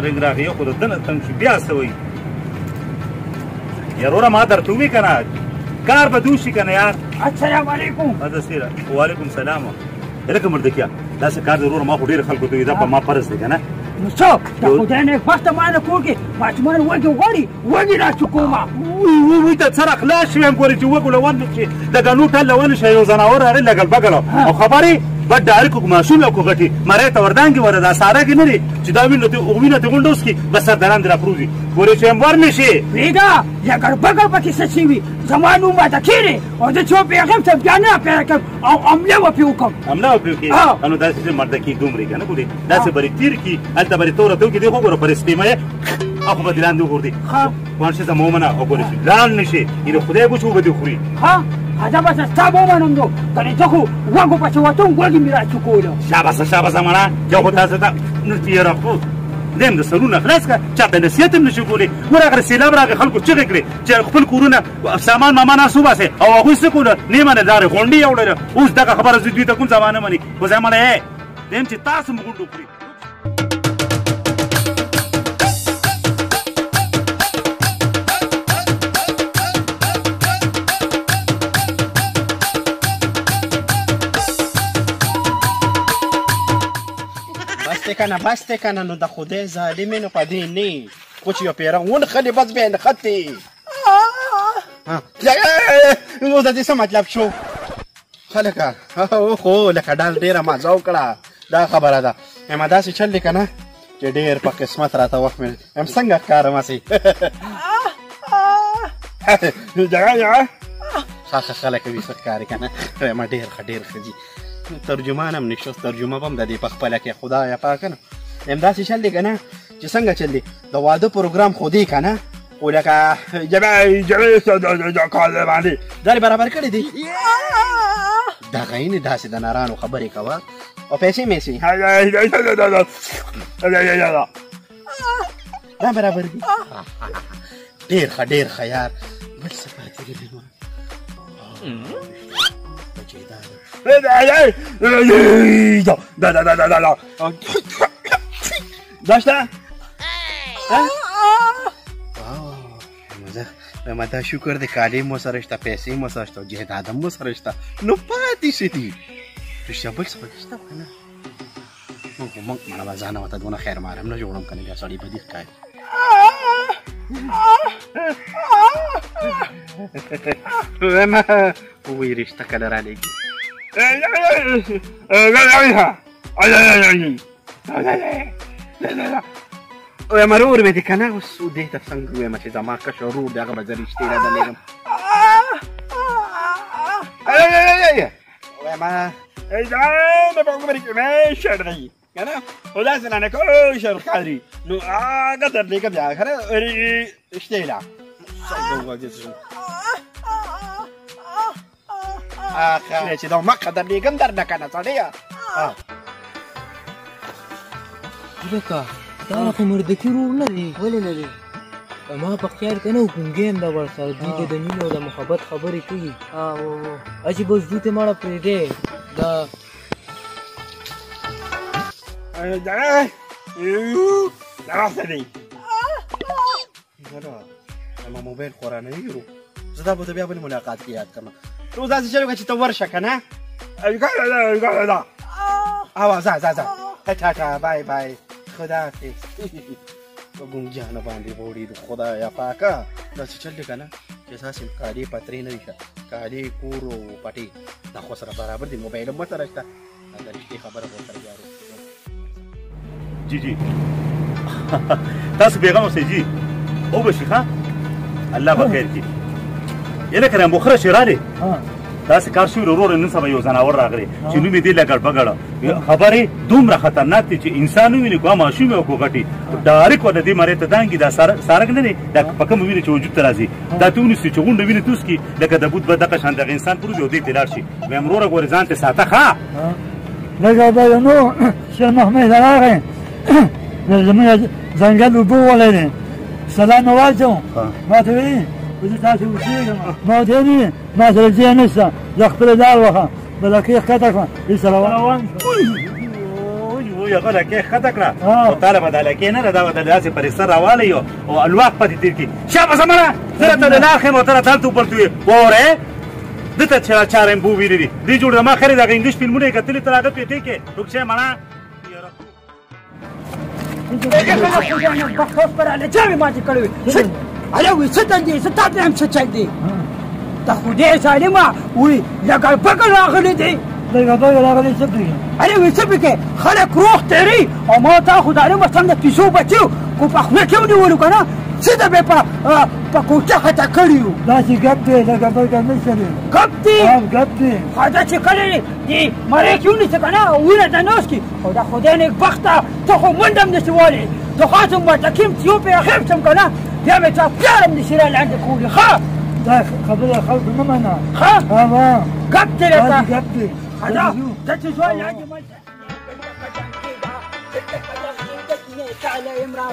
رنګ راغی خو د دنه تنګ شو بیا څه وایي یاروره ما درته ووایي که نه کار به دوشي که نه یار السلام علیکم داسې وعلیکم سلام لکه مردکیا داسې کار ضروره ما خو ډېر خلکو ته وي دا په ما فرض دی که نه نو څوک د خدای نه خوښته ما نه کور کې ماشومان وږي غواړي وږي راچکومه وی ته څه راخلاص شوی یم ګورې چې وږو له ونه شي د ګنو ټل له ونه شي یو ځناور راغی لګل بګل او خبرې بد ډارې کو ماشوم او کو غټي مری ته وردانګې وره دا ساره کې نه دي چې دا وینه ته غونډه وسکي بس سرداران دې راپروزي ګورې چې ور نه شي پرېږده لګل بګل پکې څه شوي زما نوم ماته کېږي او زه چې وپېغم څه بیا نه پیدا کړم او حمله وپې وکړم حمله وپې وکړې نو داسې چې مردکي دومرې که نه ګورې داسې به دې تېر کړي هلته به دې توره ته وکړي دی خو ګوره پر سپېمه یې خو به دې لاندې وغورځي وان شي زما ومنه او ګورې چې لاړ نه شي یعنې خدای ګوچو به دې وخوري زه به ستا به ومنم نو کنې زه خو وږو پسې وتم وږي مې راچکولو شاباسه مړه یو خو تاسو ته نو تېره خو دیم د سرونه خلاص کړه چاته نصیحت هم نشي کولی ګوره هغه سیلاب راغی خلکو چغې کړې چې خپل کورونه سامان مامان وباسئ او هغوی څه کړل نه منل لارې غونډې یې وړله اوس دغه خبره زه دوی ته کوم زمانه مني خو زه مړی دیم چې تاسو مو غونډ وکړي بس کنه نو د خدای ظالمې نو په دې نه خو چې یو پیره ونښلې بس بیا یې نښتې نو د دې څه مطلب شو خلکه خو لکه ډال ډېره مزه وکړه دا خبره ده اما داسې چل دی که نه چې ډېر په قسمت راته وخت مې یم څنګه ښکارم هسې ښه خلک وي څه ښکاري که نه یم ډېر ښه ډېر ښه ځي ترجمان هم نشته ترجمه به هم د دې په خپله کې خدایه پاکه نه همداسې چل دی که نه چې څنګه چل دی د واده پروګرام خو دی که نه خو لکه باندې دا یې برابر کړی دی دغه یې داسې د نارانو خبرې کوه او پیسې میسې دا برابر دي ډېر ښه ډېر ښه یار بل څه پاتې دي دا شته ما دا شکر دی کالي مو سره شته پیسې مو سره شته جهاد مو سره شته نو پاتې څه دي رښتیا بل څه پکې شته که نه نو خو موږ مړه به ځانه ورته دونه خیر مار هم نه جوړم که نه بیا سړی بدي ښکاري وایي رشته کله رالېږي وایم ورور مې دی که نه اوس دې ته څنګه ووایم چې زما کشر ورور دی هغه به زه رښتې رادلېږم وایم کنه خو داسې نه کشر ښکاري نو هغه درلېږم بیا که نه رښتې له چې دا مخه درلېږم درنه که نه سړیه لکه دا خو مردکي ورور نه دی ولې نه دی ما په خیال کې نه و ګونګی یم دا ورسره دوی ته د مینې او د محبت خبرې کوي چې بس دوی ته مړه پرېږدی دا وخته دی زما موبایل خورا نه یو زه دا به ته بیا بلې ملاقات کې یاد کړم نو داسې چل وکړه چې ته ورشه که نه ځه ټاټا بای بای خداحافظ په ګونګیانو باندې غوړېدو خدایه پاکه داسې چل دی که نه چې اساسې کالي پترې نه وي ښه کالي کور او پټې دا خو سره برابر دي موبایل هم ورسره شته دا رښتې خبره به ورسره بیا جی تاسو بیغم اوسئ جی وبشي ښه الله به خیر کړي یله که مخره چې راغې داسې کار شوي ورور نن سبا یو ځناور راغلی چې نوم یې دی لګړ بګړه خبرې دومره خطرناک دي چې انسان وویني که ماشوم او که غټي ډارک ورته دې مرې ته دانګي دا سارک نه دی دا په کومه وینې چې وجود ته راځي دا ته ونیسي چې غونډه وینې توس کړي لکه د بوت به دغه شان دغه انسان پروت وي او دې ته لاړ شي وایم وروره ګورې ځان ته ساته ښه لږه بله نو شیخ محمد راغی زموږ ځنګل اوبه ولرې سلام مې واچوم ما ته وایي زه تاسې اوسېږم ما ورته ویلي ما سره ځای نشته زه خپله لار وښه بلکې ښکته کړم سلام تو یو لکه ښکته کړه او تاله به دا لکې نه ده دا به داسې پر سر راوالی او الواق پاتې تېر کړي شابه زمانه زه راته د لار ښیم او ته راته هلته وپلټو یې واورې دته چا رمبو ویلي دي دې جوړ زما خرې دغه انګلیش فلمونه یې کتلي ته هغه پېټې کې ټوک شی مړه بخوف پر على جامي ما تكلوي علوي ستندي ستاتي هم ستندي تاخذي سالمة وي لقى بقى راغلي دي لقى بقى راغلي سبك علوي سبك خلك روح تري وما تاخذ على ما سمنا تشوفه تشو كوبا كوني ولو كنا سيدا بيبا باكوتا حتى كريو لاسي قبتي لقى بقى مثلي قبتي قبتي هذا تكلي دي مريكيوني سكنا وين دانوسكي ودا خدينك بختا تخو مندم نسوالي تخاتم ما تكيم تيوبي خيبتم كنا يا متى بيار من الشراء اللي عندك قولي خا ده خبرها خلف الممنع خا قبتي لك قبتي هذا تتسوالي عندي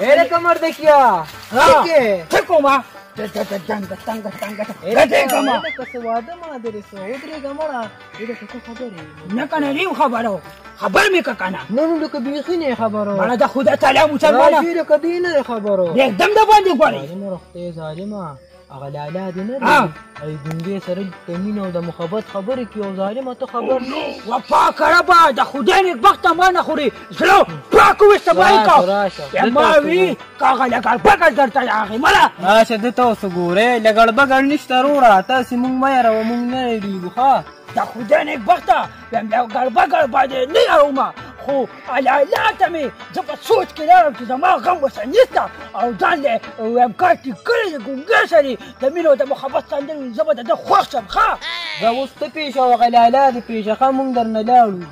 ايه कमर देखिया देखो माँ خبر می که کنه نه لکه بیخی نه خبرو مالا دا خدا تعالی مسلمانه بیره کدی نه خبرو یک دم دا باندې غواړي ظالم رخته ظالمه هغه لالا دې نه ای ګونګې سره د مینې او د محبت خبرې کوي او ظالمه ته خبر نه و پاک ربا د خدای نیک بخت ما نه خوري زلو پاک وسته باندې ما وی کاغه لګړ پکړ درته هغه مالا راشه د تاسو ګوره لګړ بګړ نشته وروره تاسو مونږ مې راو مونږ نه ډیګو ښا د خدای نیک بخت یم لګړ بګړ باندې نه راوما خو لا تمي زه په سوچ کې لرم چې زما غم ورسره نشته او ځان له ویم کارټي کړی د ګونګې سره د مینې او د محبت سندرې زه به د ده خوښ شم ښه زه اوس ته پېښه هغه لالا دې پېښه ښه مونږ درنه لاړو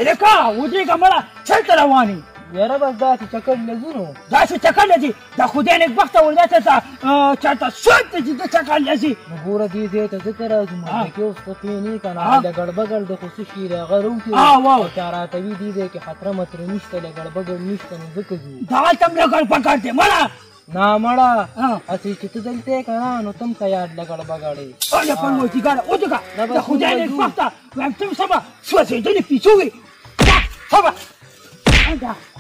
لکه ودرېږه مړه چېرته روان یې یاره بس داسې چکر لځو نو داسې چکر لځي د خدای نیکبخته ولدته ته چېرته سوچ ته چې د چکر لځي نو ګوره دې ځای ته ځکه راځو مالکې اوس ته پېنې که نه لګړ بګړ د خو څه شي د هغه روکي او چا راته وي دې ځای کې خطره مطره نشته لګړ بګړ نشته نو ځکه ځو دالته هم لګړ بګړ دی مړه نه مړه هسې چې ته دلته یې که نه نو ته هم که یاد لګړ بګړ یې اله فرموتیګاره ودرېږه د خدای نیکبخته ویم ته سبا سوځېدلې پیچو وي سبا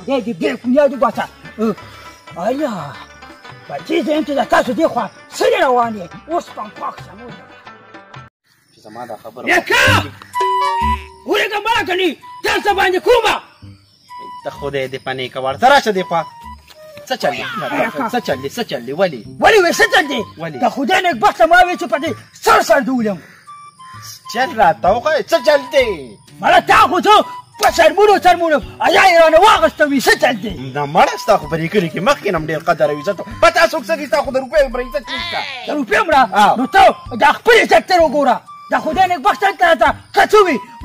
خدای دې بېل کونیا دې باسه ایا بچې زه یم چې د تاسو دې خوا سرې روان یې اوس په پاک سمو چې زما دا خبره لکه ورېږه مړه کني دلته باندې کومه ته خدای دې پنې که ورته راشه دې خوا څه چل دی ولې وې څه چل دی د خدای نیکبخته ما وې چې په دې سر دولم چل راته وښیه څه چل دی مړه تا خو ته په سرمونو ایا یې رانه واغېسته وي څه چل دی نه مړه ستا خو په دې کلي کې مخکې نه هم ډېر قدر او عزت په تا څوک څه دي ستا خو د روپیو بر عزت نشته د روپیو مړه نو ته د خپل عزت ته وګوره د خدای نیکبخته ته راته کڅ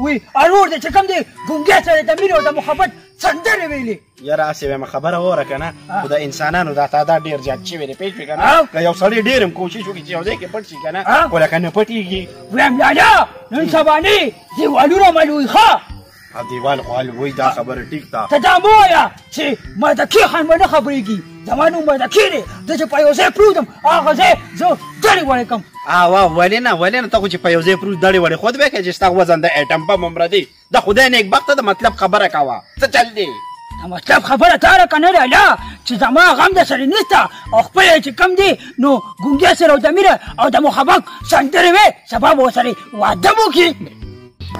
وي ارور دی چې کوم دی ګونګې سره د مینې او د محبت سندرې ویلې یاره هسې وایم خبره وره که نه خو د انسانانو دا تعداد ډېر زیات شوی دی پوه شوې که نه که یو سړی ډېر هم کوشش وکړي چې یو ځای کې پټ شي که نه خو لکه نه پټېږي ویم لالا نن سبانې دیوالونه ملوي ښه او دیوال خو الوی دا خبره ټیک ده ته دا مه وایه چې مردکي خان به نه خبرېږي زما نوم مردکي دی زه چې په یو ځای پروت یم هغه ځای زه ډډې وړې کړم ولې نه ته خو چې په یو ځای پروت ډډې وړې خود به کوې چې ستا وزن د ایټم بم عمره دی د خدای نیکبخته د مطلب خبره کوه څه چل دی د مطلب خبره تاره که نه لالا چې زما غم د سره نشته او خپل چې کم دی نو ګونګې سره او د مینه او د محبت سندرې وې سبا به ورسره واده وکړي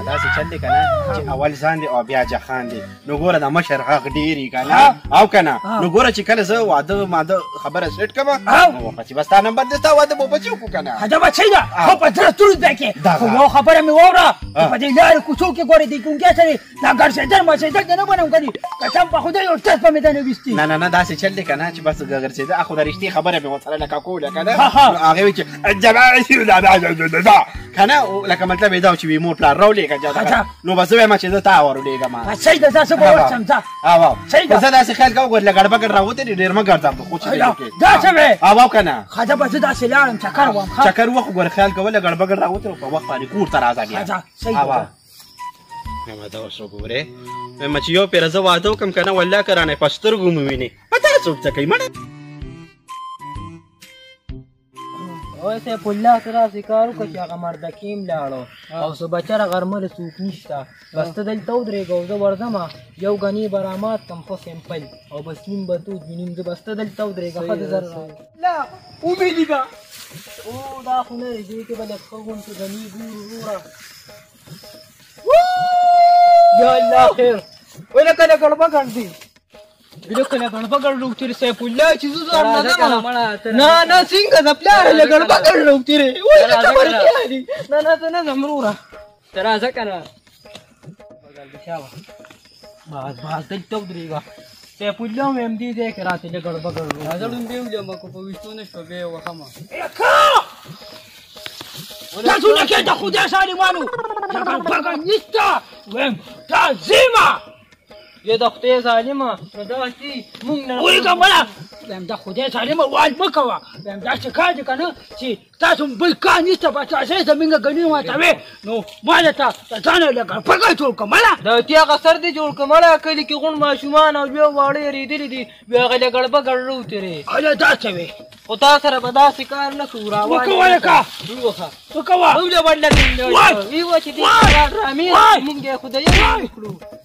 داسې چل دی که نه چې اول ځان دی او بیا جهان دی نو ګوره د مشر غږ ډېر یي که نه او که نه نو ګوره چې کله زه واده ماده خبره سیټ کړم نو ورپسې به ستا نمبر دی ستا واده به بچي وکړو که نه دا بچی ده خو په زړه تورو ځای کې خو یو خبره مې واوره په دې لارې کوڅو کې ګورې دې ګونګې سره دا ګرځېدل ماځېدل دې نه منم کني قسم په خدای یو ټس به مې دنه ویستي نه داسې چل دی که نه چې بس ګرځېده خو د رښتې خبره مې ورسره لکه کوله که نه هغې وایي چې که نه لکه مطلب یې دا و چې وي مور پلار راولېږه نو بس وایم چې زه تا ورولېږم صحیح ده زه به ورشم ځه زه داسې خیال کوم ګور لګړ بګړ راوتې دي ډېر مه ګرځم خو چې دا څه وې او که نه ښه زه به زه داسې لاړم چکر وم چکر وخت ګور خیال کوه لګړ بګړ راوتې نو په وخت باندې کور ته راځه بیا وایم دا اوس وګورې وایم چې یو پېره زه واده وکړم که نه والله که رانه په سترګو مې وینې په تا څوک څه کوي مړه وای سیف الله ته داسې کار وکړه چې هغه مردکیم لاړو او څه بچره غرمه د څوک نشته بس ته دلته ودرېږه او زه ورځمه یو ګني برامات کم خو سمپل او بس نیم به تود وینیم زه بس ته دلته ودرېږه ښه د زر لا ومې لیده او دا خو نه دی دې کې به لږ ښه غونډې ګني ګورو وروره یا الله خیر وای لکه د ګړبه ګڼ دی لکه له ګړبه ګړ روغتېرې سیف الله چې زه ځم نه نه څنګه د پلار له ګړبه ګړ روغتېرې وای ته ورتیا دي نه نه ته نه ځم وروره ته راځه که نه بس دلته ودرېږه سیف الله مې همدې ځای کې راته له ګړبه ګړ راځه ډومبې ولېمه که په ویشتو نه شوه بیا یې وهمه تاسو نه کې د خدای سالمانو د ګړبه ګڼ نشته ویم دا ځیمه یا د خدای ظالمه نو داسې مونږ نه وایږه مړه ویم د خدای سالمه وال مه کوه ویم داسې کار دی که نه چې تاسو بل کار نشته په تاسې زمونږ ګني ماتوې نو ما درته د ځانه له ګړبه ګڼ جوړ کړه مړه د اتیا غسر دې جوړ کړه مړه کلي کې غونډ ماشومان او بیا واړه رېدلي دي بیا هغه له ګړبه ګړ روتېرې هله داسې وې خو تا سره به داسې کار نه کوو وکوه لکه ووخه وکوه موږ له بډله ویوه چې دې ډرامې مونږ یې خدای وکړو